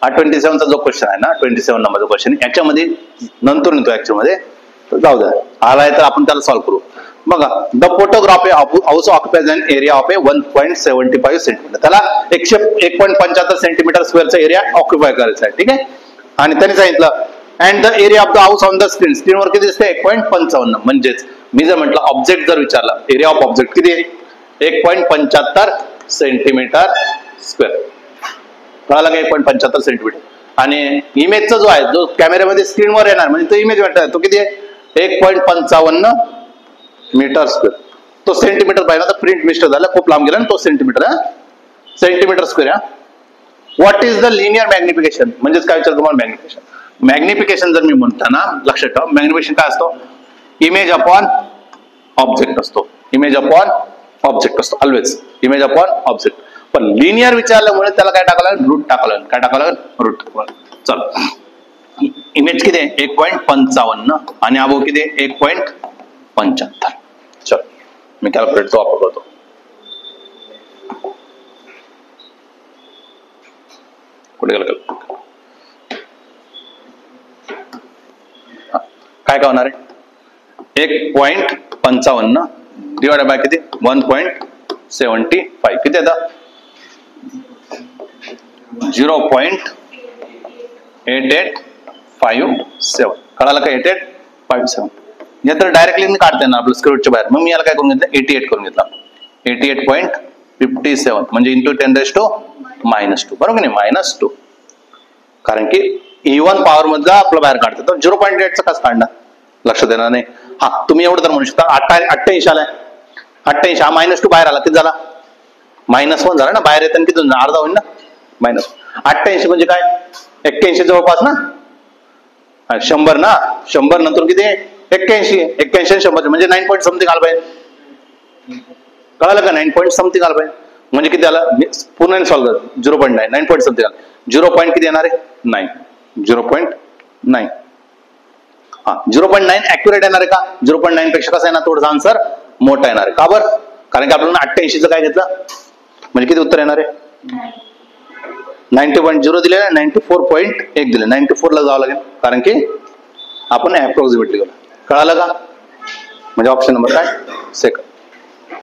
हा 27चा जो क्वेश्चन आहे ना, 27 नंबरचा क्वेश्चन, याच्यामध्ये नंतर येतो ऍक्च्युअल मध्ये, तर जाऊ द्या, आलाय तर आपण त्याला सॉल्व्ह करू. बघा, the photography house occupies an area of A 1.75 centimetre. त्याला 1.75 सेंटीमीटर स्क्वेअरचा एरिया ऑक्युपाय करायचा आहे, ठीक आहे. आणि त्यांनी सांगितलं and the area of the house on the screen, स्क्रीनवर किती दिसते 1.55. म्हणजेच मी जर म्हटलं ऑब्जेक्ट जर विचारला, एरिया ऑफ ऑब्जेक्ट किती आहे 1.75 सेंटीमीटर स्क्वेअर. कळाला का 1.75 सेंटीमीटर. आणि इमेजचा जो आहे, जो कॅमेऱ्यामध्ये स्क्रीनवर येणार, म्हणजे तो इमेज वाटत तो किती आहे 1.55 मीटर स्क्वेअर. तो सेंटीमीटर पाहिजे, आता प्रिंट मिस्टेक झाला, खूप लांब गेला ना, तो centimetre centimetre square. What is the linear magnification, म्हणजेच काय विचारतो तुम्हाला मॅग्निफिकेशन. मॅग्निफिकेशन जर मी म्हणताना लक्षात ठेवा, मॅग्निफिकेशन काय असतो, इमेज अपॉन ऑब्जेक्ट असतो. इमेज अपॉन ऑब्जेक्ट असतो ऑलवेज, इमेज अपॉन ऑब्जेक्ट. पण लिनियर विचारल्यामुळे त्याला काय टाकावं, रूट टाकावं. काय टाकावं, रूट. चला, इमेज किती आहे 1.55 आणि अबो किती आहे 1.75. चल, मी कॅल्क्युलेटरचा वापर करतो. कुठे गेलं काय काय होणार आहे 1.55 डिवाइड बाय किती 1.75 किती येतं 0.8857. कळालं का 8857. या तर डायरेक्टली काढता येणार आपलं स्क्वेअरच्या बाहेर. मग मी याला काय करून घेतलं 88 करून घेतला. 88.57 म्हणजे इंटू 10⁻², बरोबर की नाही -2. कारण की इव्हन पॉवर मधला आपलं बाहेर काढतो तर 0.8चा कसं काढणार लक्षात येणार नाही. हा तुम्ही एवढं तर म्हणू शकता 88 आलाय 88 हा -2 बाहेर आला किती झाला -1 झाला ना. बाहेर येताना किती अर्धा होईल ना -88 म्हणजे काय 81 जवळपास ना 100 ना 100 नंतर किती 81 100 म्हणजे 9 पॉईंट समथिंग आलं पाहिजे. कळालं का 9 पॉईंट समथिंग आलं पाहिजे म्हणजे किती आला पूर्ण सॉल्व्ह कर 0.9 9 पॉईंट समथिंग आलं 0 पॉईंट किती येणार आहे 9 0.9 हा 0.9 ऍक्युरेट येणार आहे का 0.9 पेक्षा कसं आहे ना थोडंसं आन्सर मोठा येणार आहे का बरं कारण की आपल्याला 88चं काय घेतलं म्हणजे किती उत्तर येणार आहे 90.0 दिले 94.1 दिले 94 ला जावं लागेल कारण की आपण अप्रॉक्सिमेटली गेलो. कळालं का म्हणजे ऑप्शन नंबर काय सेकंड.